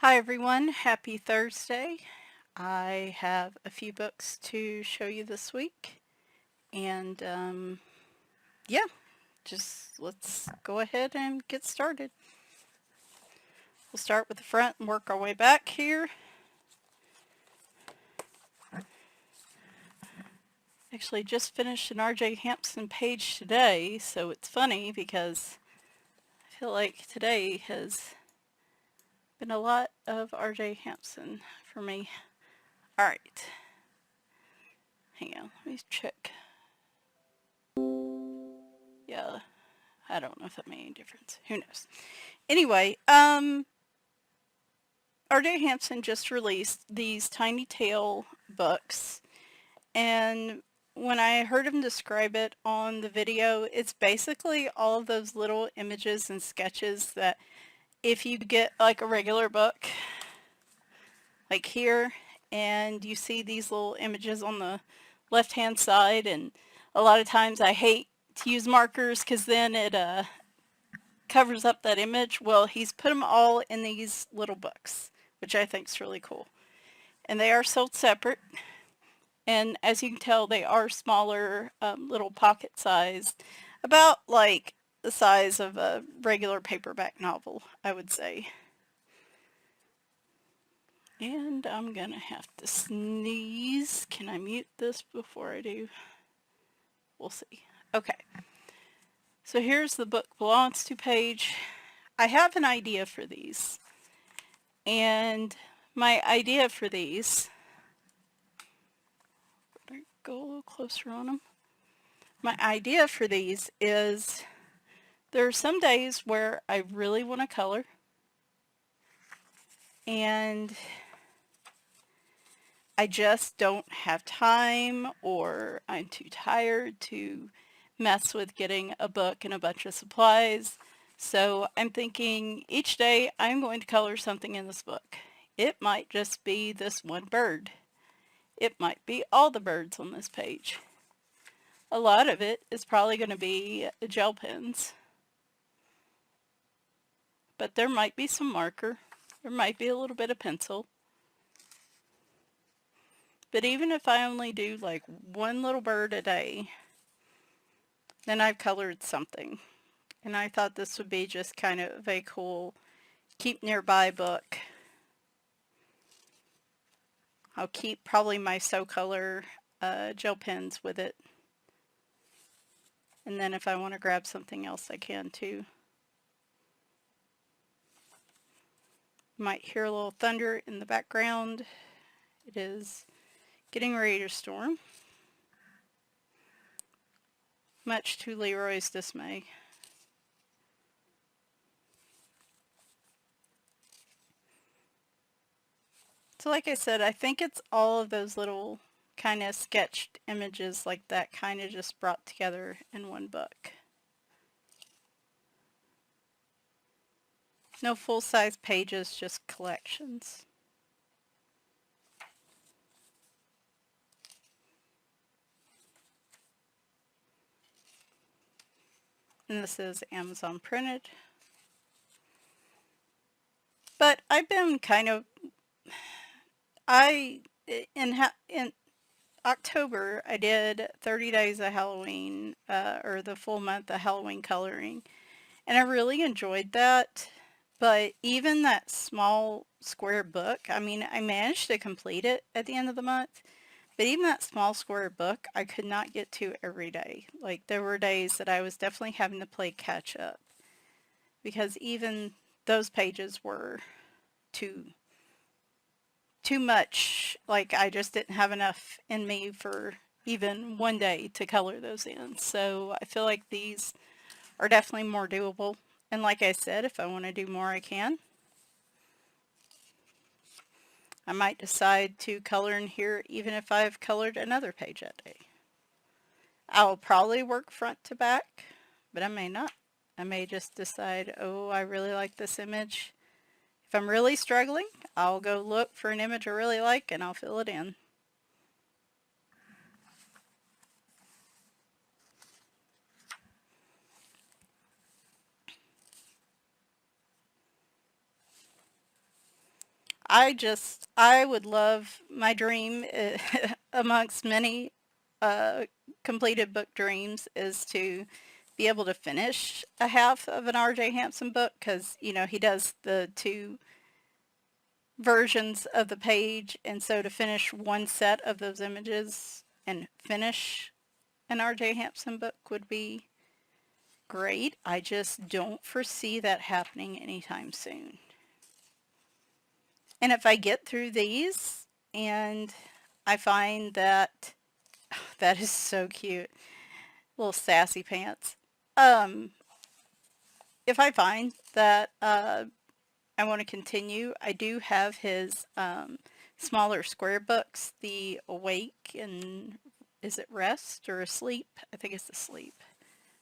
Hi everyone, happy Thursday. I have a few books to show you this week and yeah, just let's go ahead and get started. We'll start with the front and work our way back here. Actually just finished an R.J. Hampson page today, so it's funny because I feel like today has been a lot of R.J. Hampson for me. Alright, hang on, let me check. Yeah, I don't know if that made any difference. Who knows? Anyway, R.J. Hampson just released these Tiny Tale books, and when I heard him describe it on the video, it's basically all of those little images and sketches that if you get like a regular book, like here, and you see these little images on the left-hand side, and a lot of times I hate to use markers because then it covers up that image. Well, he's put them all in these little books, which I think is really cool. And they are sold separate. And as you can tell, they are smaller, little pocket sized, about like the size of a regular paperback novel, I would say. And I'm gonna have to sneeze. Can I mute this before I do? We'll see. Okay. So here's the book belongs to page. I have an idea for these. And my idea for these, better go a little closer on them. My idea for these is there are some days where I really want to color and I just don't have time, or I'm too tired to mess with getting a book and a bunch of supplies. So I'm thinking each day I'm going to color something in this book. It might just be this one bird. It might be all the birds on this page. A lot of it is probably going to be gel pens. But there might be some marker. There might be a little bit of pencil. But even if I only do like one little bird a day, then I've colored something. And I thought this would be just kind of a cool keep nearby book. I'll keep probably my So Color gel pens with it. And then if I want to grab something else, I can too. Might hear a little thunder in the background. It is getting ready to storm. Much to Leroy's dismay. So like I said, I think it's all of those little kind of sketched images like that kind of just brought together in one book. No full-size pages, just collections. And this is Amazon printed. But I've been kind of, in October, I did 30 days of Halloween, or the full month of Halloween coloring. And I really enjoyed that. But even that small square book, I mean, I managed to complete it at the end of the month. But even that small square book, I could not get to every day. Like, there were days that I was definitely having to play catch up. Because even those pages were too much. Like, I just didn't have enough in me for even one day to color those in. So I feel like these are definitely more doable. And like I said, if I want to do more, I can. I might decide to color in here even if I've colored another page that day. I'll probably work front to back, but I may not. I may just decide, oh, I really like this image. If I'm really struggling, I'll go look for an image I really like and I'll fill it in. I would love my dream amongst many uh, completed book dreams is to be able to finish a half of an R.J. Hampson book because, you know, he does the two versions of the page. And so to finish one set of those images and finish an R.J. Hampson book would be great. I just don't foresee that happening anytime soon. And if I get through these and I find that that is so cute, little sassy pants. If I find that I want to continue, I do have his smaller square books, the Awake and is it Rest or Asleep? I think it's Asleep.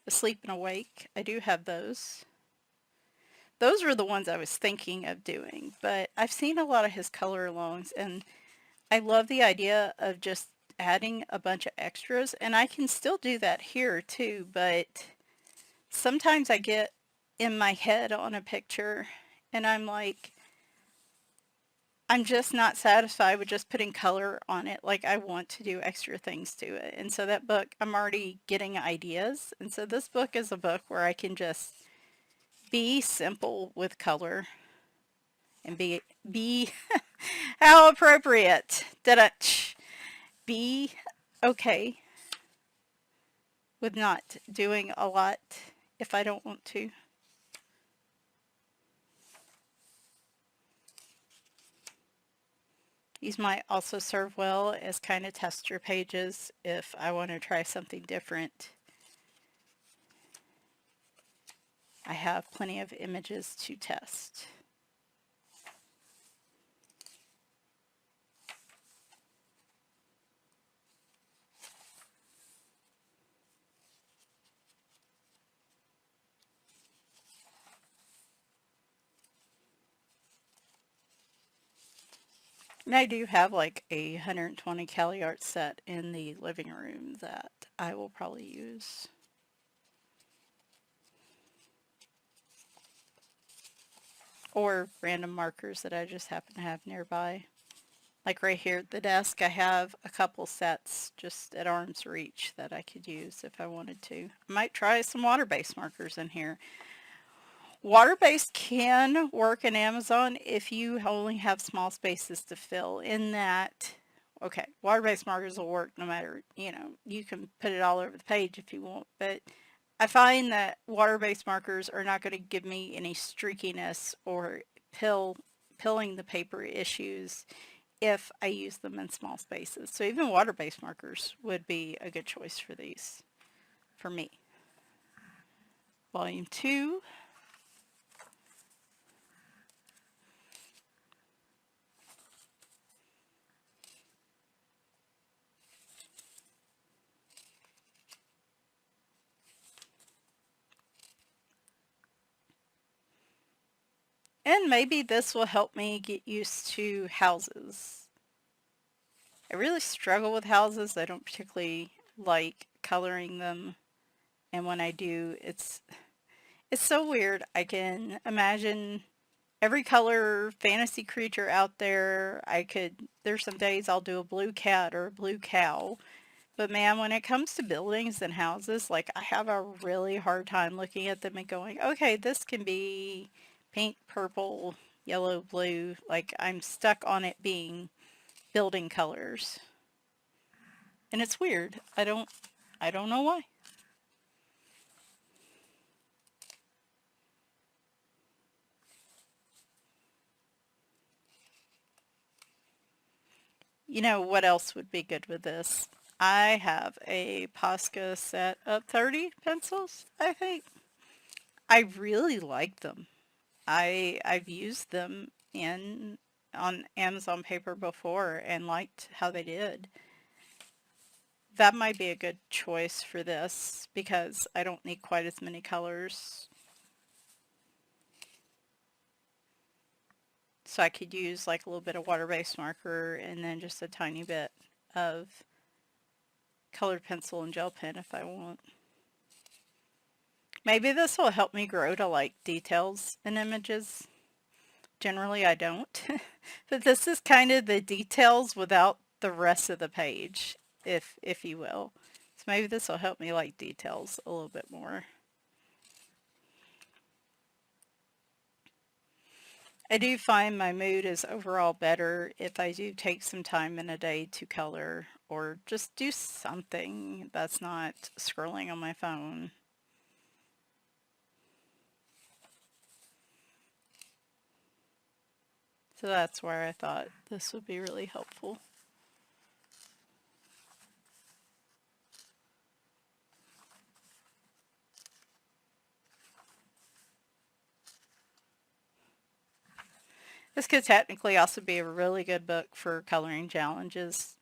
Asleep and Awake. I do have those. Those were the ones I was thinking of doing, but I've seen a lot of his color alongs and I love the idea of just adding a bunch of extras, and I can still do that here too, but sometimes I get in my head on a picture and I'm like, I'm just not satisfied with just putting color on it. Like I want to do extra things to it. And so that book, I'm already getting ideas. And so this book is a book where I can just be simple with color and be how appropriate. Be okay with not doing a lot if I don't want to. These might also serve well as kind of tester pages if I want to try something different. I have plenty of images to test. And I do have like a 120 Cali Art set in the living room that I will probably use. Or random markers that I just happen to have nearby. Like right here at the desk, I have a couple sets just at arm's reach that I could use if I wanted to. I might try some water-based markers in here. Water-based can work in Amazon if you only have small spaces to fill in that. Okay, water-based markers will work no matter, you know, you can put it all over the page if you want, but I find that water-based markers are not going to give me any streakiness or pilling the paper issues if I use them in small spaces. So even water-based markers would be a good choice for these, for me. Volume 2. And maybe this will help me get used to houses. I really struggle with houses. I don't particularly like coloring them. And when I do, it's so weird. I can imagine every color fantasy creature out there. There's some days I'll do a blue cat or a blue cow. But man, when it comes to buildings and houses, like I have a really hard time looking at them and going, okay, this can be pink, purple, yellow, blue. Like I'm stuck on it being building colors. And it's weird. I don't know why. You know what else would be good with this? I have a Posca set of 30 pencils, I think. I really like them. I've used them on Amazon paper before and liked how they did. That might be a good choice for this because I don't need quite as many colors. So I could use like a little bit of water-based marker and then just a tiny bit of colored pencil and gel pen if I want. Maybe this will help me grow to like details in images. Generally I don't. But this is kind of the details without the rest of the page, if you will. So maybe this will help me like details a little bit more. I do find my mood is overall better if I do take some time in a day to color or just do something that's not scrolling on my phone. So that's where I thought this would be really helpful. This could technically also be a really good book for coloring challenges.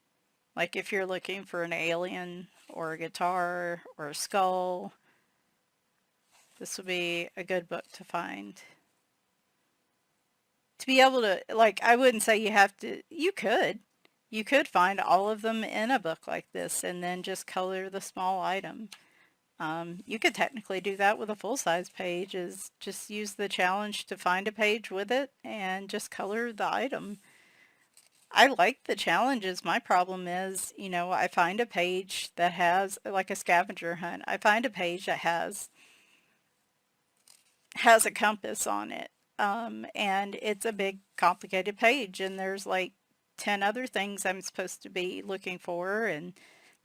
Like if you're looking for an alien or a guitar or a skull, this would be a good book to find. To be able to, like, I wouldn't say you have to, you could find all of them in a book like this and then just color the small item. You could technically do that with a full-size page, is just use the challenge to find a page with it and just color the item. I like the challenges. My problem is, I find a page that has, like a scavenger hunt, I find a page that has a compass on it. And it's a big complicated page and there's like 10 other things I'm supposed to be looking for, and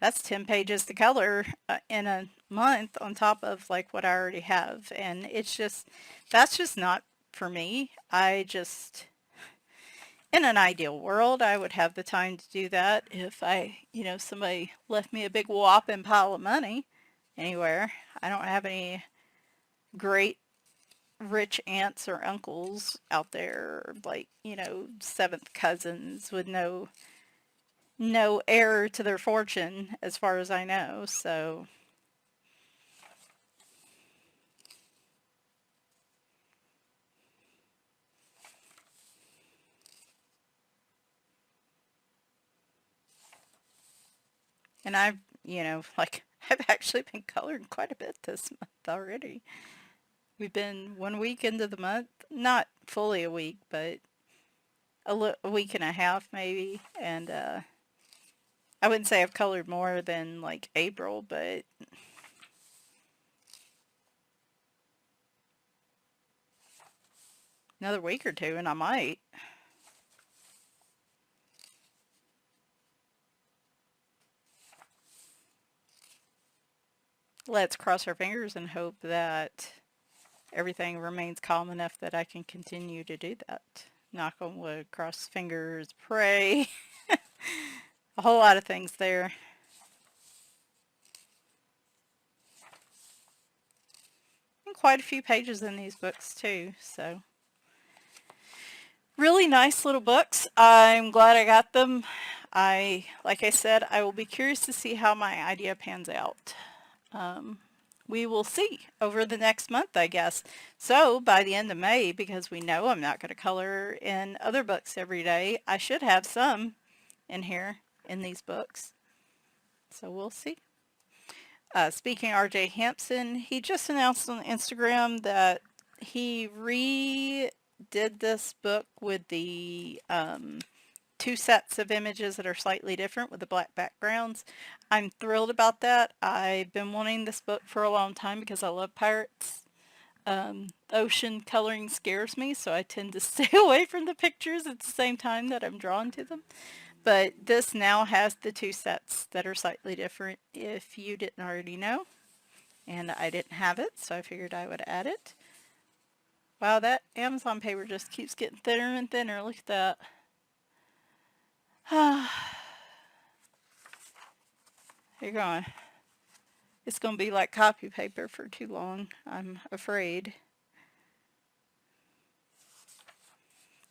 that's 10 pages to color in a month on top of like what I already have. And that's just not for me. In an ideal world, I would have the time to do that if somebody left me a big whopping pile of money anywhere. I don't have any great rich aunts or uncles out there, like, seventh cousins with no heir to their fortune as far as I know. So and I've actually been coloring quite a bit this month already. We've been 1 week into the month, not fully a week, but a week and a half maybe, and I wouldn't say I've colored more than like April, but another week or two and I might. Let's cross our fingers and hope that everything remains calm enough that I can continue to do that. Knock on wood, cross fingers, pray. A whole lot of things there. And quite a few pages in these books too, so. Really nice little books. I'm glad I got them. Like I said, I will be curious to see how my idea pans out. We will see over the next month, I guess. So by the end of May, because we know I'm not going to color in other books every day, I should have some in here in these books. So we'll see. Speaking of R.J. Hampson, he just announced on Instagram that he redid this book with the two sets of images that are slightly different with the black backgrounds. I'm thrilled about that. I've been wanting this book for a long time because I love pirates. Ocean coloring scares me, so I tend to stay away from the pictures at the same time that I'm drawn to them. But this now has the two sets that are slightly different, if you didn't already know. And I didn't have it, so I figured I would add it. Wow, that Amazon paper just keeps getting thinner and thinner. Look at that. You're going. It's going to be like copy paper for too long, I'm afraid.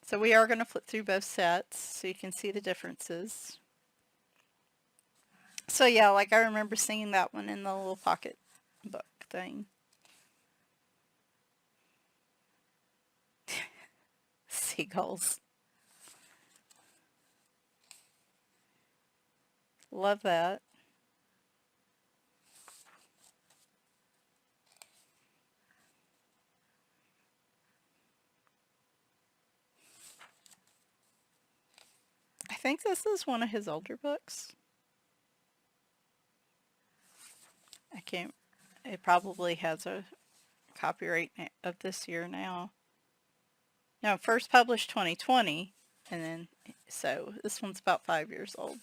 So we are going to flip through both sets so you can see the differences. So yeah, like I remember seeing that one in the little pocket book thing. Seagulls. Love that. think this is one of his older books. I can't, it probably has a copyright of this year now. No, first published 2020, and then, so this one's about 5 years old.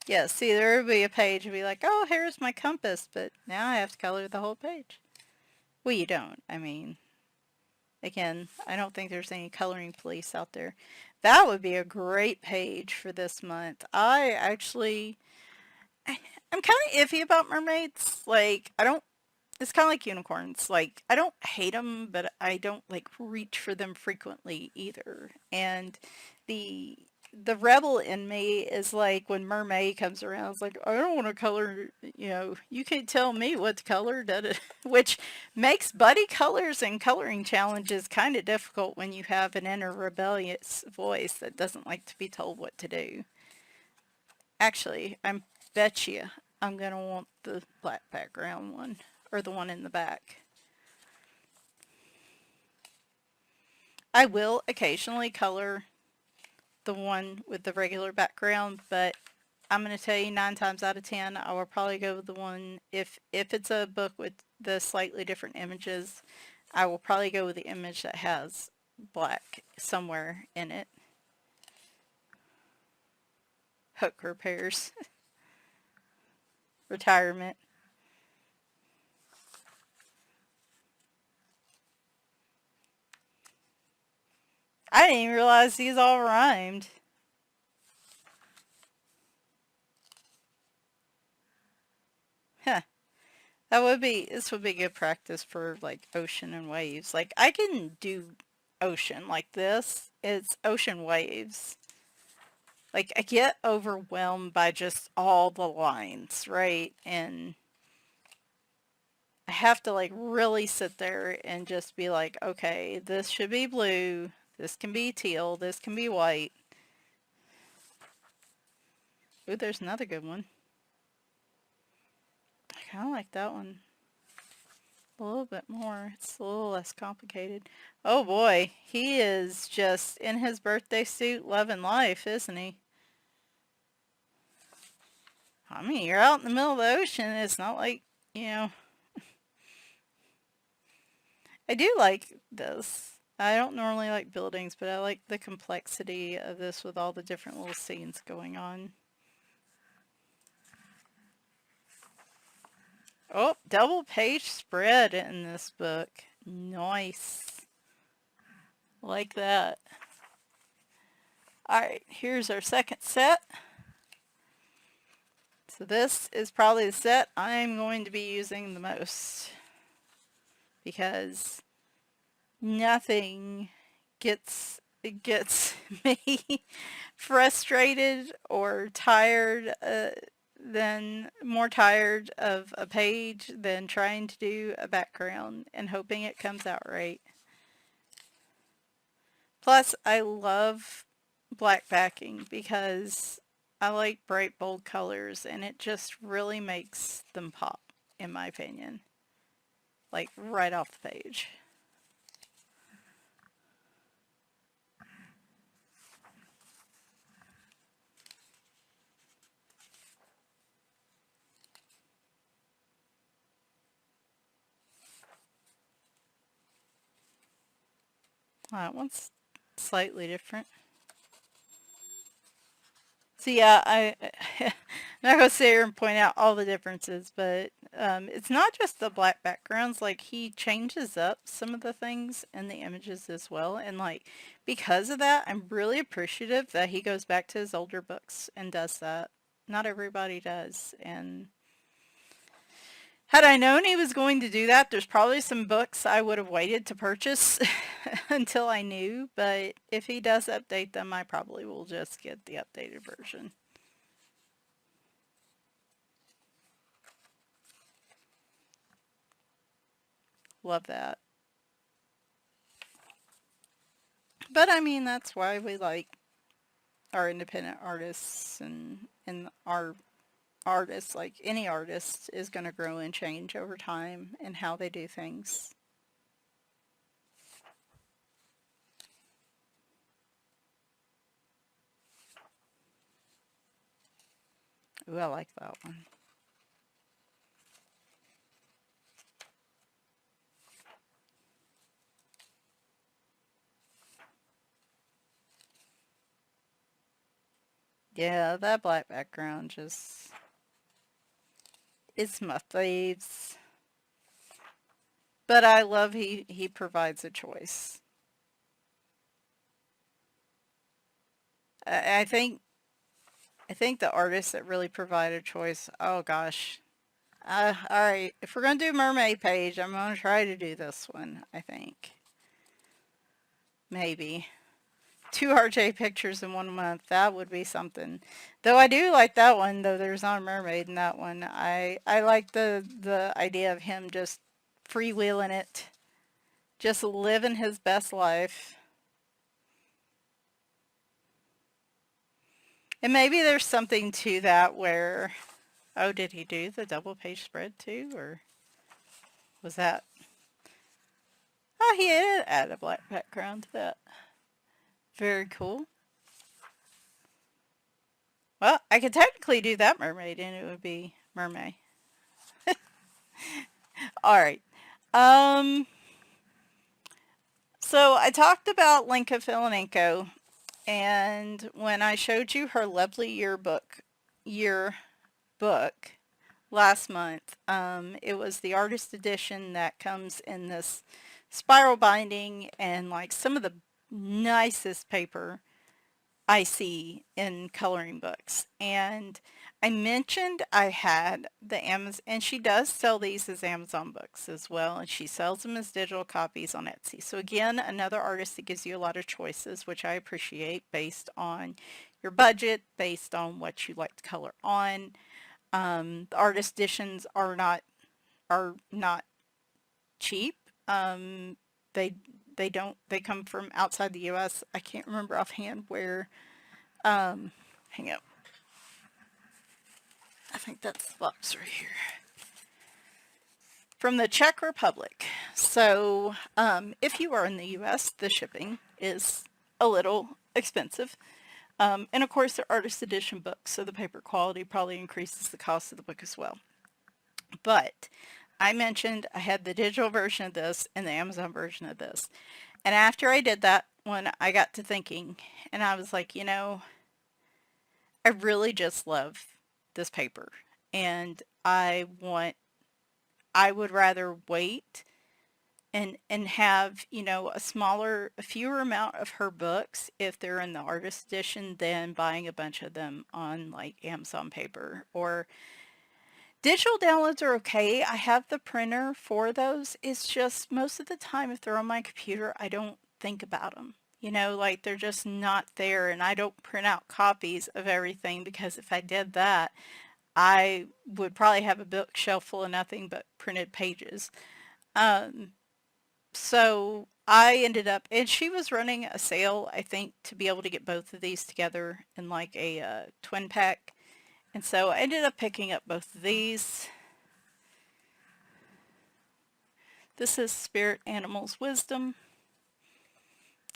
Yeah, see, there would be a page and be like, oh, here's my compass, but now I have to color the whole page. Well, you don't. I mean, again, I don't think there's any coloring police out there. That would be a great page for this month. I'm kind of iffy about mermaids. Like, I don't, it's kind of like unicorns. Like, I don't hate them, but I don't, like, reach for them frequently either. And the the rebel in me is like when mermaid comes around, it's like, I don't want to color, you can't tell me what to color, which makes buddy colors and coloring challenges kind of difficult when you have an inner rebellious voice that doesn't like to be told what to do. Actually, I bet you I'm going to want the black background one, or the one in the back. I will occasionally color the one with the regular background, but I'm going to tell you 9 times out of 10, I will probably go with the one, if it's a book with the slightly different images, I will probably go with the image that has black somewhere in it. Hook repairs. Retirement. I didn't even realize these all rhymed. Huh. This would be good practice for like ocean and waves. Like I can do ocean like this. It's ocean waves. Like I get overwhelmed by just all the lines, right? And I have to like really sit there and just be like, okay, this should be blue. This can be teal. This can be white. Ooh, there's another good one. I kind of like that one a little bit more. It's a little less complicated. Oh boy, he is just in his birthday suit loving life, isn't he? I mean, you're out in the middle of the ocean. It's not like, I do like this. I don't normally like buildings, but I like the complexity of this with all the different little scenes going on. Oh, double page spread in this book. Nice. Like that. Alright, here's our second set. So this is probably the set I'm going to be using the most, because nothing gets me frustrated or tired more tired of a page than trying to do a background and hoping it comes out right. Plus, I love black backing because I like bright, bold colors, and it just really makes them pop, in my opinion. Like, right off the page. That one's slightly different. So yeah, I'm not going to sit here and point out all the differences, but it's not just the black backgrounds. Like, he changes up some of the things in the images as well. And like, because of that, I'm really appreciative that he goes back to his older books and does that. Not everybody does. And had I known he was going to do that, there's probably some books I would have waited to purchase until I knew, but if he does update them, I probably will just get the updated version. Love that. But I mean, that's why we like our independent artists and our artists, like any artist, is going to grow and change over time and how they do things. Ooh, I like that one. Yeah, that black background just, it's my faves. But I love he provides a choice. I think the artists that really provide a choice, oh gosh. All right, if we're going to do mermaid page, I'm going to try to do this one, I think. Maybe. 2 RJ pictures in 1 month. That would be something. Though I do like that one, though there's not a mermaid in that one. I like the idea of him just freewheeling it, just living his best life. And maybe there's something to that where, oh, did he do the double page spread too? Or was that, oh, he did add a black background to that. Very cool. Well, I could technically do that mermaid and it would be mermaid. All right. So I talked about Lenka Filonenko, and when I showed you her lovely yearbook last month, it was the artist edition that comes in this spiral binding and like some of the nicest paper I see in coloring books. And I mentioned I had the Amazon, and she does sell these as Amazon books as well, and she sells them as digital copies on Etsy. So again, another artist that gives you a lot of choices, which I appreciate based on your budget, based on what you like to color on. The artist editions are not cheap. They they come from outside the US. I can't remember offhand where. Hang up. I think that's the box right here. From the Czech Republic. So if you are in the US, the shipping is a little expensive. And of course, they're artist edition books, so the paper quality probably increases the cost of the book as well. But I mentioned I had the digital version of this and the Amazon version of this. And after I did that one, I got to thinking, and I was like, you know, I really just love this paper. And I would rather wait and have, you know, a fewer amount of her books if they're in the artist edition than buying a bunch of them on like Amazon paper. Or digital downloads are okay. I have the printer for those. It's just most of the time if they're on my computer, I don't think about them. You know, like they're just not there, and I don't print out copies of everything because if I did that, I would probably have a bookshelf full of nothing but printed pages. Um, so I ended up, and she was running a sale, I think, to be able to get both of these together in like a twin pack. And so I ended up picking up both of these. This is Spirit Animals Wisdom.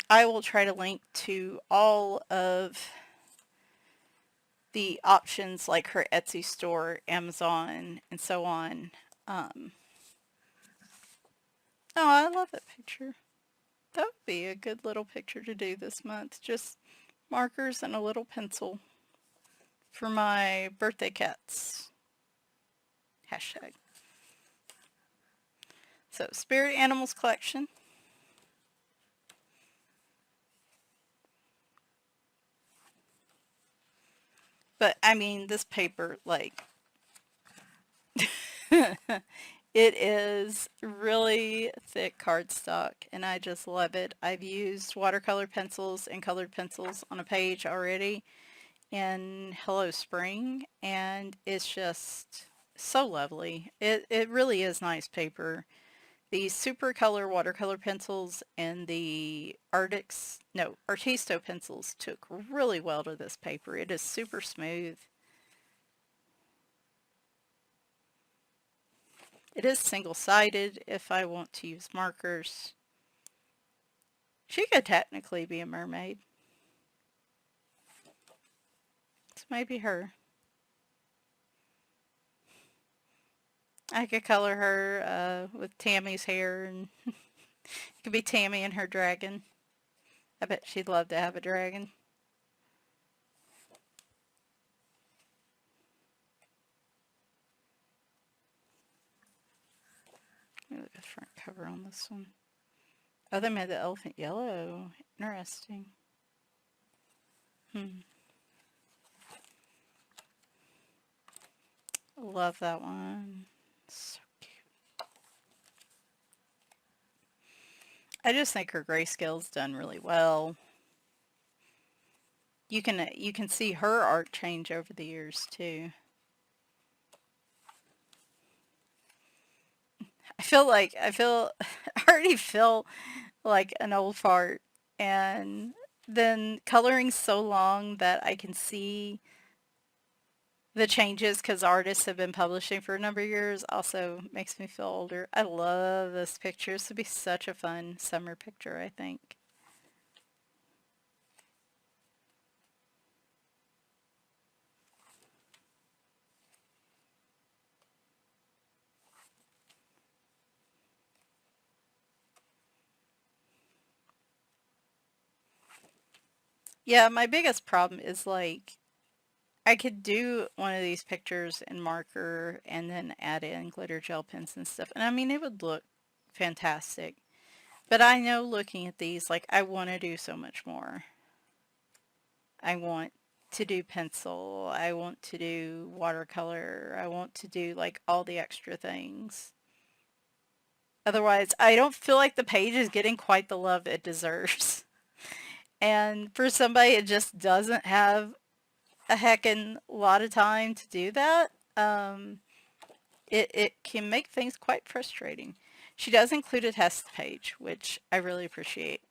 I will try to link to all of the options like her Etsy store, Amazon, and so on. Oh, I love that picture. That would be a good little picture to do this month. Just markers and a little pencil for my birthday cats. Hashtag. So, Spirit Animals Collection. But, I mean, this paper, like, it is really thick cardstock, and I just love it. I've used watercolor pencils and colored pencils on a page already in Hello Spring, and it's just so lovely. It really is nice paper. The Super Color watercolor pencils and the Artisto pencils took really well to this paper. It is super smooth. It is single-sided if I want to use markers. She could technically be a mermaid. This might be her. I could color her with Tammy's hair, and it could be Tammy and her dragon. I bet she'd love to have a dragon. Let me look at the front cover on this one. Oh, they made the elephant yellow. Interesting. Love that one. So cute. I just think her grayscale's done really well. You can see her art change over the years too. I already feel like an old fart, and then coloring so long that I can see the changes because artists have been publishing for a number of years also makes me feel older. I love this picture. This would be such a fun summer picture, I think. Yeah, my biggest problem is like I could do one of these pictures in marker and then add in glitter gel pens and stuff. And I mean, it would look fantastic. But I know looking at these, like, I want to do so much more. I want to do pencil. I want to do watercolor. I want to do, like, all the extra things. Otherwise, I don't feel like the page is getting quite the love it deserves. And for somebody that just doesn't have a heckin' lot of time to do that, it can make things quite frustrating. She does include a test page, which I really appreciate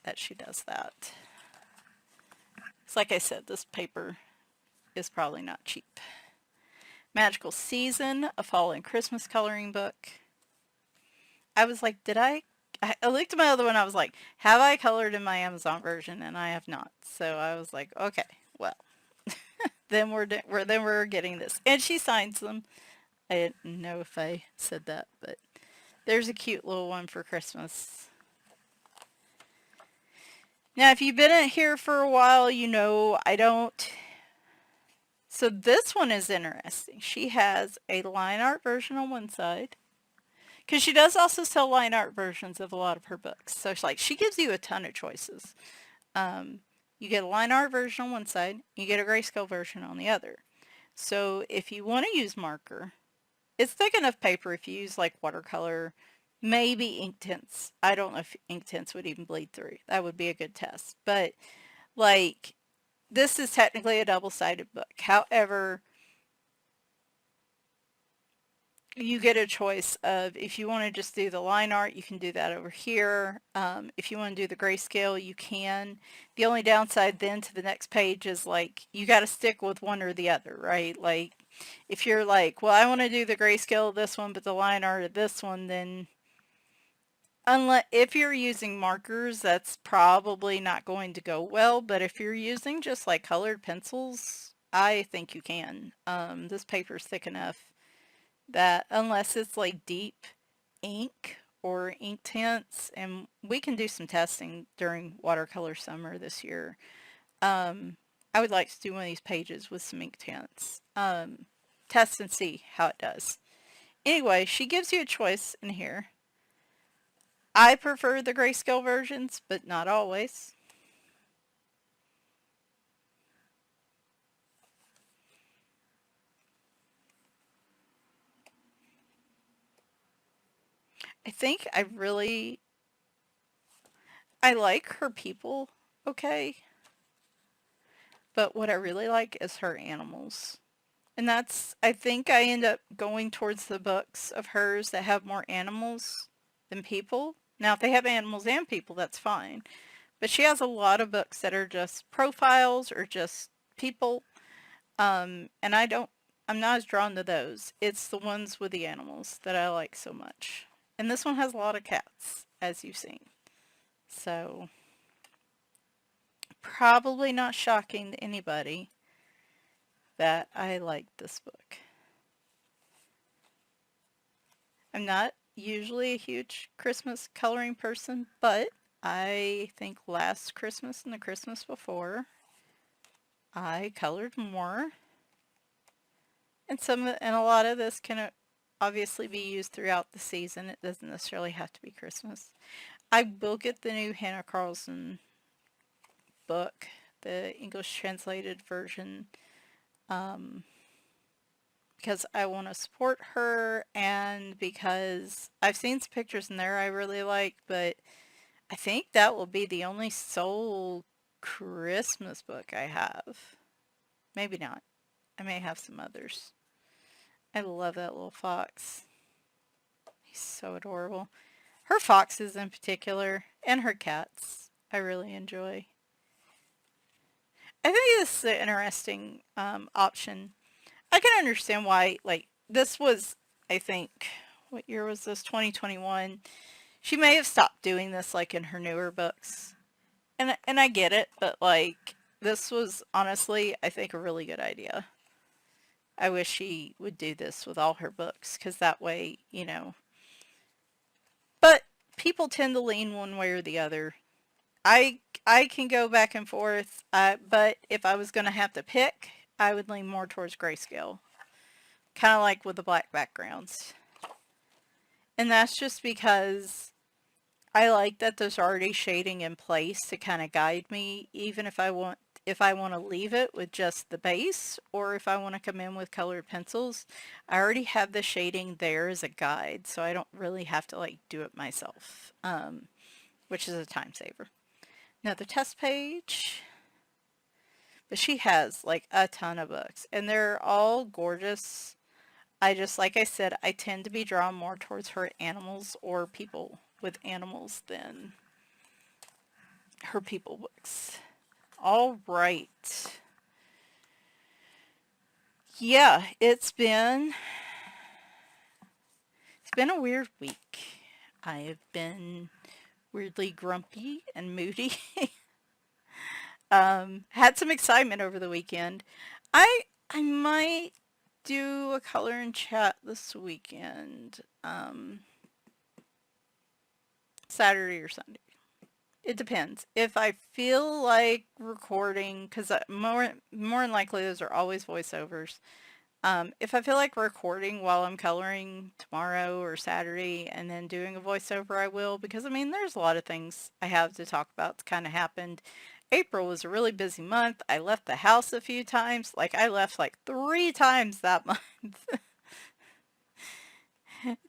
that she does that. It's like I said, this paper is probably not cheap. Magical Season, a fall and Christmas coloring book. I was like, I looked at my other one, I was like, have I colored in my Amazon version? And I have not. So I was like, okay, well, then we're getting this. And she signs them. I didn't know if I said that, but there's a cute little one for Christmas. Now, if you've been in here for a while, you know I don't... So this one is interesting. She has a line art version on one side, because she does also sell line art versions of a lot of her books. So she gives you a ton of choices. You get a line art version on one side, you get a grayscale version on the other. So if you want to use marker, it's thick enough paper if you use like watercolor, maybe ink tints. I don't know if ink tints would even bleed through. That would be a good test. But like, this is technically a double-sided book. However, you get a choice of if you want to just do the line art, you can do that over here. If you want to do the grayscale, you can. The only downside then to the next page is like you got to stick with one or the other, right? Like if you're like, well, I want to do the grayscale of this one, but the line art of this one, then if you're using markers, that's probably not going to go well. But if you're using just like colored pencils, I think you can. This paper's thick enough that unless it's like deep ink or ink tints, and we can do some testing during watercolor summer this year, I would like to do one of these pages with some ink tints. Test and see how it does. Anyway, she gives you a choice in here. I prefer the grayscale versions, but not always. I think I like her people, okay? But what I really like is her animals. And I think I end up going towards the books of hers that have more animals than people. Now, if they have animals and people, that's fine. But she has a lot of books that are just profiles or just people. And I don't I'm not as drawn to those. It's the ones with the animals that I like so much. And this one has a lot of cats, as you've seen. So, probably not shocking to anybody that I like this book. I'm not usually a huge Christmas coloring person, but I think last Christmas and the Christmas before, I colored more. And a lot of this can obviously be used throughout the season. It doesn't necessarily have to be Christmas. I will get the new Hannah Carlson book, the English translated version, because I want to support her and because I've seen some pictures in there I really like, but I think that will be the only sole Christmas book I have. Maybe not. I may have some others. I love that little fox. He's so adorable. Her foxes in particular, and her cats, I really enjoy. I think this is an interesting option. I can understand why, like, this was, I think, what year was this? 2021. She may have stopped doing this, like, in her newer books. And I get it, but, like, this was, honestly, I think, a really good idea. I wish she would do this with all her books, because that way, you know. But people tend to lean one way or the other. I can go back and forth, but if I was going to have to pick, I would lean more towards Grayscale. Kind of like with the black backgrounds. And that's just because I like that there's already shading in place to kind of guide me, even if I want to leave it with just the base, or if I want to come in with colored pencils. I already have the shading there as a guide, so I don't really have to like do it myself, which is a time saver. Another test page. But she has like a ton of books, and they're all gorgeous. Like I said, I tend to be drawn more towards her animals or people with animals than her people books. All right. Yeah, it's been a weird week. I have been weirdly grumpy and moody. Had some excitement over the weekend. I might do a color and chat this weekend. Saturday or Sunday. It depends. If I feel like recording, because more than likely those are always voiceovers. If I feel like recording while I'm coloring tomorrow or Saturday and then doing a voiceover, I will, because I mean, there's a lot of things I have to talk about that kind of happened. April was a really busy month. I left the house a few times. Like, I left like 3 times that month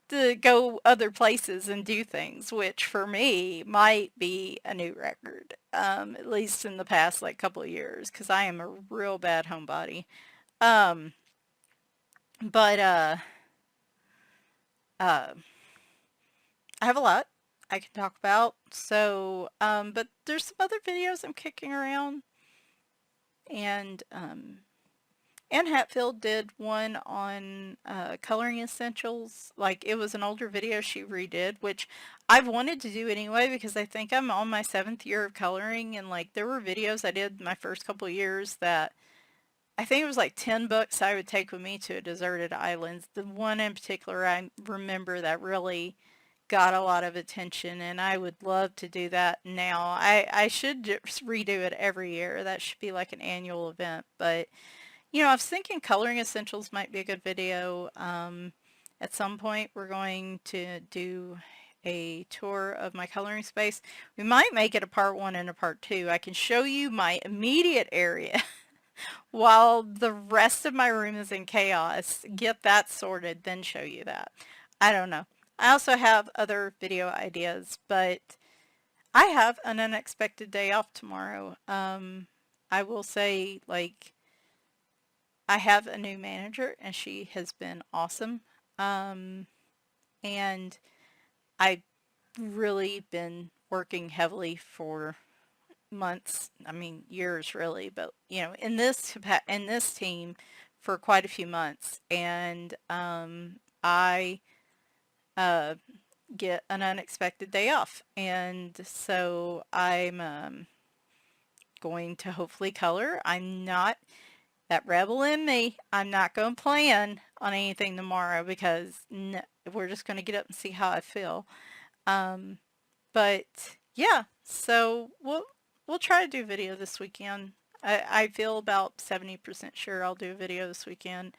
to go other places and do things, which for me might be a new record, at least in the past like couple of years, because I am a real bad homebody. Um, but uh, I have a lot I can talk about. So, but there's some other videos I'm kicking around, and Anne Hatfield did one on coloring essentials. Like, it was an older video she redid, which I've wanted to do anyway because I think I'm on my 7th year of coloring, and like there were videos I did my first couple years that I think it was like 10 books I would take with me to a deserted island. The one in particular I remember that really got a lot of attention, and I would love to do that now. I should just redo it every year. That should be like an annual event, but you know, I was thinking coloring essentials might be a good video. At some point, we're going to do a tour of my coloring space. We might make it a part 1 and a part 2. I can show you my immediate area while the rest of my room is in chaos. Get that sorted, then show you that. I don't know. I also have other video ideas, but I have an unexpected day off tomorrow. I will say, like, I have a new manager and she has been awesome. And I've really been working heavily for months, I mean years really, but you know, in this team for quite a few months, and I get an unexpected day off, and so I'm going to hopefully color. I'm not, that rebel in me, I'm not going to plan on anything tomorrow because we're just going to get up and see how I feel. Um, but yeah, so we'll try to do video this weekend. I feel about 70% sure I'll do a video this weekend,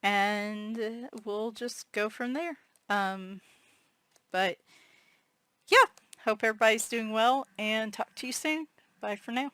and we'll just go from there. But yeah, hope everybody's doing well, and talk to you soon. Bye for now.